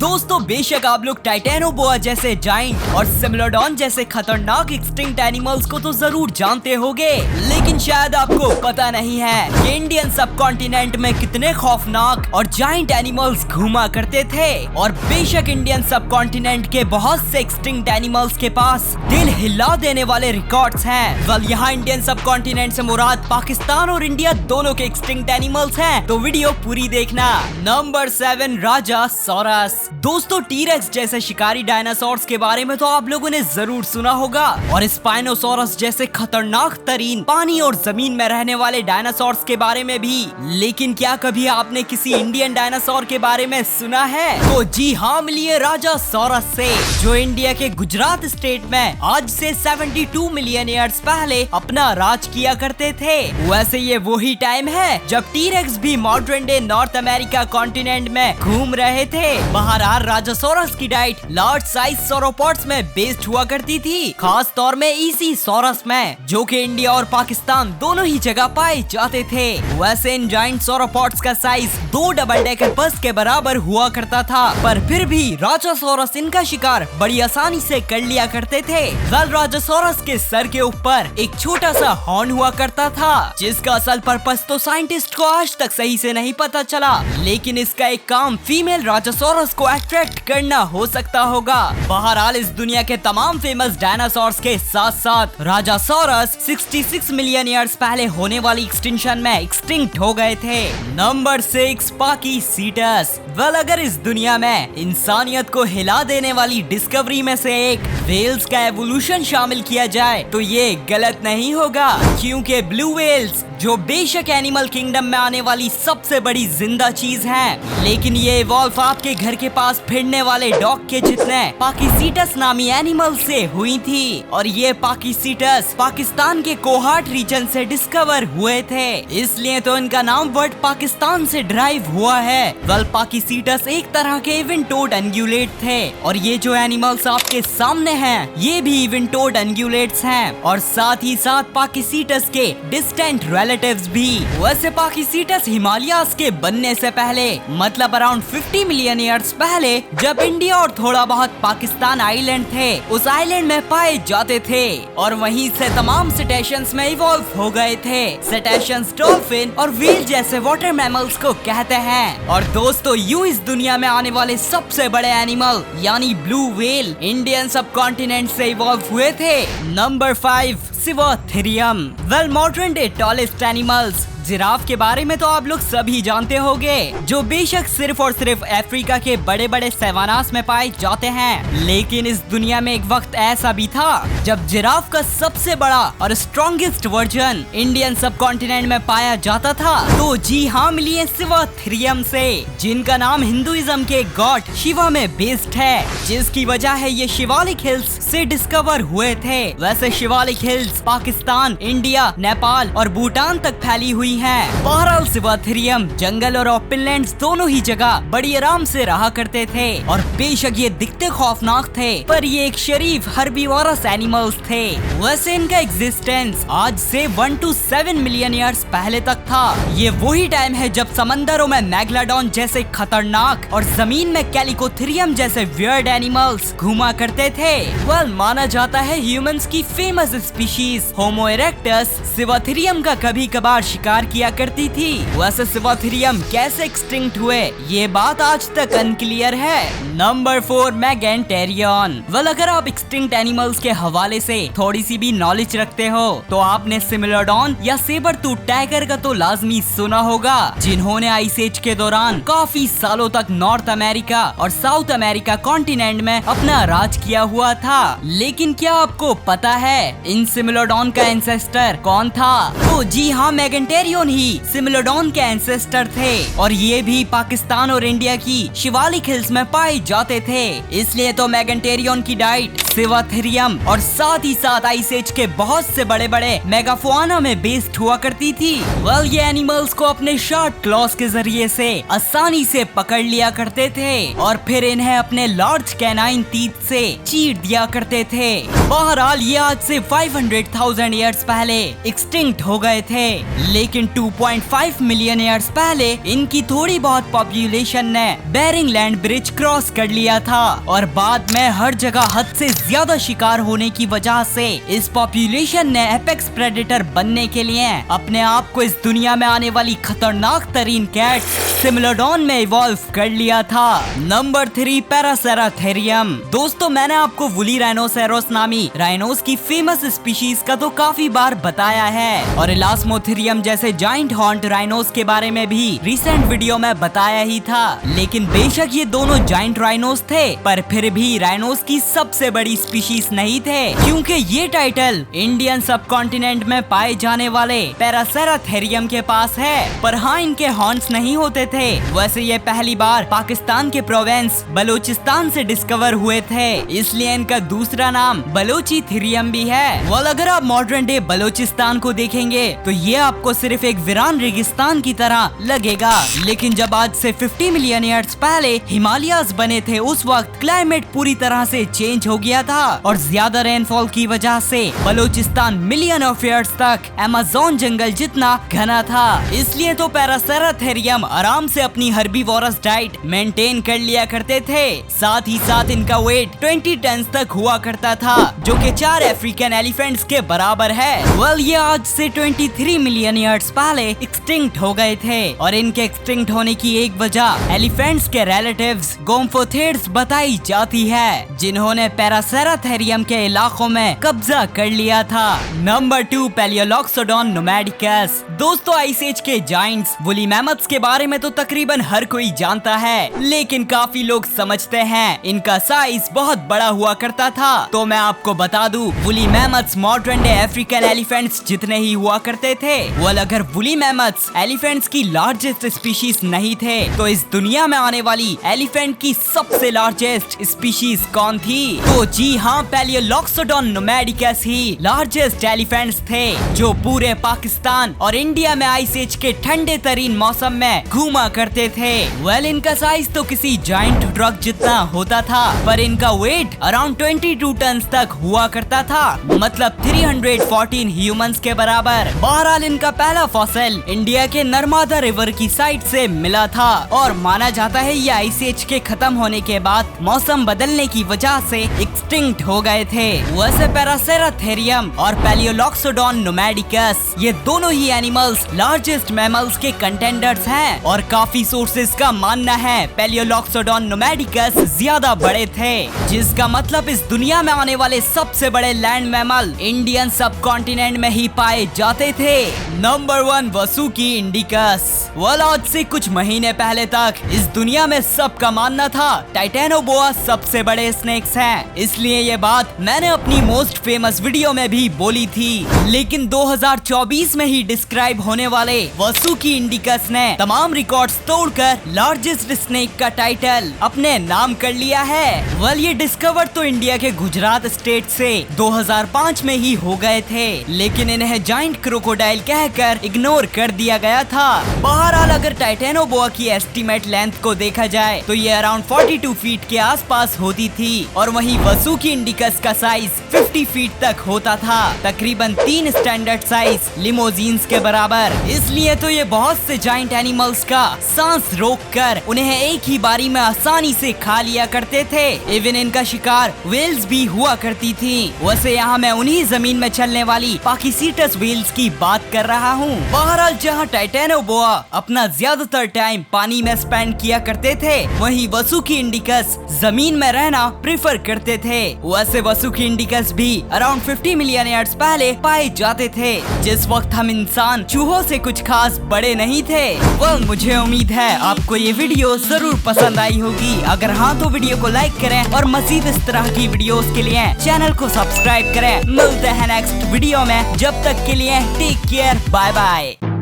दोस्तों बेशक आप लोग टाइटेनोबोआ जैसे जाइंट और सिमिलोडॉन जैसे खतरनाक एक्सटिंक्ट एनिमल्स को तो जरूर जानते होंगे, लेकिन शायद आपको पता नहीं है कि इंडियन सब कॉन्टिनेंट में कितने खौफनाक और जाइंट एनिमल्स घूमा करते थे। और बेशक इंडियन सब कॉन्टिनेंट के बहुत से एक्सटिंक्ट एनिमल्स के पास दिल हिला देने वाले रिकॉर्ड्स हैं। वेल यहाँ इंडियन सब कॉन्टिनेंट से मुराद पाकिस्तान और इंडिया दोनों के एक्सटिंक्ट एनिमल्स हैं, तो वीडियो पूरी देखना। Number 7 Rajasaurus. दोस्तों टीरेक्स जैसे शिकारी डायनासोर्स के बारे में तो आप लोगों ने जरूर सुना होगा, और स्पाइनोसोरस जैसे खतरनाक तरीन पानी और जमीन में रहने वाले डायनासोर्स के बारे में भी। लेकिन क्या कभी आपने किसी इंडियन डायनासोर के बारे में सुना है? तो जी हाँ, मिलिए राजासोरस से, जो इंडिया के गुजरात स्टेट में आज से 72 मिलियन ईयर्स पहले अपना राज किया करते थे। वैसे ये वही टाइम है जब टीरेक्स भी modern day north America continent में घूम रहे थे। बहरहाल राजासोरस की डाइट लार्ज साइज सोरोपॉड्स में बेस्ड हुआ करती थी, खास तौर में इसी सोरस में, जो कि इंडिया और पाकिस्तान दोनों ही जगह पाए जाते थे। वैसे इन जाइंट सोरोपॉड्स का साइज 2 डबल डेकर बस के बराबर हुआ करता था, पर फिर भी राजासोरस इनका शिकार बड़ी आसानी से कर लिया करते थे। वेल राजासोरस के सर के ऊपर एक छोटा सा हॉर्न हुआ करता था, जिसका असल पर्पस तो साइंटिस्ट को आज तक सही से नहीं पता चला, लेकिन इसका एक काम फीमेल राजासोरस को अट्रैक्ट करना हो सकता होगा। बहरहाल इस दुनिया के तमाम फेमस डायनासोर्स के साथ साथ राजासोरस 66 मिलियन ईयर्स पहले होने वाली एक्सटिंक्शन में एक्सटिंक्ट हो गए थे। नंबर 6 पाकीसीटस। वेल अगर इस दुनिया में इंसानियत को हिला देने वाली डिस्कवरी में से एक वेल्स का एवोल्यूशन शामिल किया जाए तो ये गलत नहीं होगा, क्योंकि ब्लू वेल्स जो बेशक एनिमल किंगडम में आने वाली सबसे बड़ी जिंदा चीज है, लेकिन ये इवॉल्व आपके घर के पास फिरने वाले डॉग के जितने पाकीसीटस नामी एनिमल से हुई थी। और ये पाकीसीटस पाकिस्तान के कोहाट रीजन से डिस्कवर हुए थे, इसलिए तो इनका नाम वर्ड पाकिस्तान से ड्राइव हुआ है। वेल पाकीसीटस एक तरह के इवेंटोड एंग्युलेट थे, और ये जो एनिमल्स आपके सामने हैं ये भी इवेंटोड एंग्युलेट्स हैं, और साथ ही साथ पाकीसीटस के डिस्टेंट रिलेटिव्स भी। वैसे पाकीसीटस हिमालयास के बनने से पहले, मतलब अराउंड 50 मिलियन ईयर्स पहले, जब इंडिया और थोड़ा बहुत पाकिस्तान आइलैंड थे, उस आइलैंड में पाए जाते थे, और वहीं से तमाम सिटेशंस में इवॉल्व हो गए थे। सिटेशंस डॉल्फिन और व्हेल जैसे वाटर मैमल्स को कहते हैं। और दोस्तों यूं इस दुनिया में आने वाले सबसे बड़े एनिमल यानी blue whale Indian subcontinent से इवॉल्व हुए थे। Number 5 Sivatherium. Well modern day tallest animals giraffe के बारे में तो आप लोग सभी जानते होंगे, जो बेशक सिर्फ और सिर्फ अफ्रीका के बड़े बड़े सैवानास में पाए जाते हैं, लेकिन इस दुनिया में एक वक्त ऐसा भी था जब जिराफ का सबसे बड़ा और स्ट्रॉन्गेस्ट वर्जन इंडियन सब कॉन्टिनेंट में पाया जाता था। तो जी हाँ, मिलिए सिवोथेरियम से, जिनका नाम हिंदुइज्म के गॉड शिवा में बेस्ड है, जिसकी वजह है ये शिवालिक हिल्स से डिस्कवर हुए थे। वैसे शिवालिक हिल्स पाकिस्तान, इंडिया, नेपाल और भूटान तक फैली हुई है। बहरहाल सिवोथेरियम जंगल और ओपनलैंड्स दोनों ही जगह बड़ी आराम से रहा करते थे, और बेशक ये दिखते खौफनाक थे, पर ये एक शरीफ हर्बीवोरस एनिमल्स थे। वैसे इनका एग्जिस्टेंस आज से 1 to 7 मिलियन ईयर्स पहले तक था। ये वही टाइम है जब समंदरों में मैग्लाडोन जैसे खतरनाक और जमीन में कैलिकोथेरियम जैसे वियर्ड एनिमल्स घूमा करते थे। वेल माना जाता है ह्यूमंस की फेमस स्पीशीज होमो इरेक्टस सिवोथेरियम का कभी कभार शिकार किया करती थी। वैसे सिवोथेरियम कैसे एक्सटिंक्ट हुए ये बात आज तक अनक्लियर है। नंबर 4 मेगेंटेरियन। वेल अगर आप एक्सटिंक्ट एनिमल्स के हवाले से थोड़ी सी भी नॉलेज रखते हो तो आपने सिमिलोडॉन या सेबर टूथ टाइगर का तो लाजमी सुना होगा, जिन्होंने आइस एज के दौरान काफी सालों तक नॉर्थ अमेरिका और साउथ अमेरिका कॉन्टिनेंट में अपना राज किया हुआ था। लेकिन क्या आपको पता है इन सिमिलोडॉन का एंसेस्टर कौन था? तो जी हाँ, मेगेंटेरियन ही सिमिलोडॉन के एंसेस्टर थे, और ये भी पाकिस्तान और इंडिया की शिवालिक हिल्स में पाए जाते थे। इसलिए तो मेगेंटेरियन की डाइट सिवोथेरियम और साथ ही साथ आइस एज के बहुत से बड़े बड़े मेगाफोआना में बेस्ड हुआ करती थी। वेल ये एनिमल्स को अपने शार्प क्लॉज के जरिए से आसानी से पकड़ लिया करते थे, और फिर इन्हें अपने लार्ज कैनाइन टीथ से चीर दिया करते करते थे। बहरहाल ये आज से 500,000 ईयर्स पहले एक्सटिंक्ट हो गए थे, लेकिन 2.5 मिलियन ईयर्स पहले इनकी थोड़ी बहुत पॉपुलेशन ने बेरिंग लैंड ब्रिज क्रॉस कर लिया था और बाद में हर जगह हद से ज्यादा शिकार होने की वजह से इस पॉपुलेशन ने एपेक्स प्रेडेटर बनने के लिए अपने आप को इस दुनिया में आने वाली खतरनाक तरीन कैट सिमिलोडॉन में इवॉल्व कर लिया था। नंबर 3, पैरासेराथेरियम। दोस्तों, मैंने आपको वुली राइनोसेरोस नामी राइनोस की फेमस स्पीशीज का तो काफी बार बताया है और इलास्मोथेरियम जैसे जाइंट हॉर्न्ड राइनोस के बारे में भी रिसेंट वीडियो में बताया ही था। लेकिन बेशक ये दोनों जाइंट राइनोस थे, पर फिर भी राइनोस की सबसे बड़ी स्पीशीज नहीं थे, क्योंकि ये टाइटल इंडियन सब कॉन्टिनेंट में पाए जाने वाले पैरासेराथेरियम के पास है। पर हाँ, इनके हॉर्न्स नहीं होते थे। वैसे ये पहली बार पाकिस्तान के प्रोविंस बलूचिस्तान से डिस्कवर हुए थे, इसलिए इनका दूसरा नाम बलोचीथेरियम भी है। वाल अगर आप मॉडर्न डे बलूचिस्तान को देखेंगे तो ये आपको सिर्फ एक वीरान रेगिस्तान की तरह लगेगा, लेकिन जब आज से 50 मिलियन ईयर्स पहले हिमालयाज बने थे, उस वक्त क्लाइमेट पूरी तरह से चेंज हो गया था और ज्यादा रेनफॉल की वजह से बलूचिस्तान मिलियन ऑफ ईयर्स तक अमेज़न जंगल जितना घना था। इसलिए तो पैरासेराथेरियम आराम से अपनी हर्बीवोरस डाइट मेंटेन कर लिया करते थे। साथ ही साथ इनका वेट 20 टन तक हुआ करता था, जो कि 4 अफ्रीकन एलिफेंट्स के बराबर है। वेल, ये आज से 23 मिलियन ईयर्स पहले एक्सटिंक्ट हो गए थे और इनके एक्सटिंक्ट होने की एक वजह एलिफेंट्स के रिलेटिव्स गोम्फोथेड्स बताई जाती है, जिन्होंने पैरासेराथेरियम के इलाकों में कब्जा कर लिया था। नंबर 2, पैलियोलॉक्सोडॉन नोमैडिकस। दोस्तों, आइस एज के जाइंट्स वुली मैमथ्स के बारे में तो तकरीबन हर कोई जानता है, लेकिन काफी लोग समझते हैं इनका साइज बहुत बड़ा हुआ करता था। तो मैं आपको बता दूं, woolly mammoths modern day African elephants जितने ही हुआ करते थे। वल अगर वुली मैमथ्स एलिफेंट्स की लार्जेस्ट स्पीशीज नहीं थे, तो इस दुनिया में आने वाली एलिफेंट की सबसे लार्जेस्ट स्पीशीज कौन थी? तो जी हाँ, पैलियोलॉक्सोडॉन नोमैडिकस ही लार्जेस्ट एलिफेंट्स थे, जो पूरे पाकिस्तान और इंडिया में आइस एज के ठंडे तरीन मौसम में घूमा करते थे। वेल, इनका साइज तो किसी जाइंट ट्रक जितना होता था, पर इनका वेट अराउंड 22 टन तक हुआ करता था, मतलब 314 ह्यूमंस के बराबर। बहरहाल, इनका पहला फॉसिल इंडिया के नर्मदा रिवर की साइड से मिला था और माना जाता है ये आइस एज के खत्म होने के बाद मौसम बदलने की वजह से एक्सटिंक्ट हो गए थे। वैसे पैरासेराथेरियम और पैलियोलॉक्सोडॉन नोमैडिकस ये दोनों ही एनिमल्स लार्जेस्ट मैमल्स के कंटेंडर्स हैं और काफी सोर्सेज का मानना है पैलियोलॉक्सोडॉन नोमैडिकस ज्यादा बड़े थे, जिसका मतलब इस दुनिया में आने वाले सबसे बड़े लैंड मैमल इंडियन सब कॉन्टिनेंट में ही पाए जाते थे। Number 1, Vasuki indicus. वेल, आज से कुछ महीने पहले तक इस दुनिया में सबका मानना था टाइटेनोबोआ सबसे बड़े स्नेक्स हैं, इसलिए ये बात मैंने अपनी मोस्ट फेमस वीडियो में भी बोली थी। लेकिन 2024 में ही डिस्क्राइब होने वाले वासुकी इंडिकस ने तमाम रिकॉर्ड्स तोड़कर लार्जेस्ट स्नेक का टाइटल अपने नाम कर लिया है। वेल, ये डिस्कवर तो इंडिया के गुजरात स्टेट से 2005 में ही हो गए थे, लेकिन इन्हें जाइंट क्रोकोडाइल कहकर इग्नोर कर दिया गया था। बहरहाल, अगर टाइटेनोबोआ की एस्टीमेट लेंथ को देखा जाए तो ये अराउंड 42 फीट के आसपास होती थी और वहीं वासुकी इंडिकस का साइज 50 फीट तक होता था, तकरीबन 3 स्टैंडर्ड साइज लिमोजीन्स के बराबर। इसलिए तो ये बहुत से जाइंट एनिमल्स का सांस रोककर उन्हें एक ही बारी में आसानी से खा लिया करते थे। इवन इनका शिकार व्हेल्स भी हुआ करती थी। वैसे यहाँ मैं उन्हीं जमीन में चलने वाली पाकिसीटस व्हेल्स की बात कर रहा हूँ। बहरहाल, जहाँ टाइटेनोबोआ अपना ज्यादातर टाइम पानी में स्पेंड किया करते थे, वहीं वासुकी इंडिकस जमीन में रहना प्रेफर करते थे। वैसे वासुकी इंडिकस भी अराउंड 50 मिलियन ईयर्स पहले पाए जाते थे, जिस वक्त हम इंसान चूहों से कुछ खास बड़े नहीं थे। वेल, मुझे उम्मीद है आपको ये वीडियो जरूर पसंद आई होगी। अगर हाँ, तो वीडियो को लाइक करें और मजीद इस तरह की वीडियोस के लिए चैनल को सब्सक्राइब करें। मिलते हैं नेक्स्ट वीडियो में, जब तक के लिए टेक केयर, बाय बाय।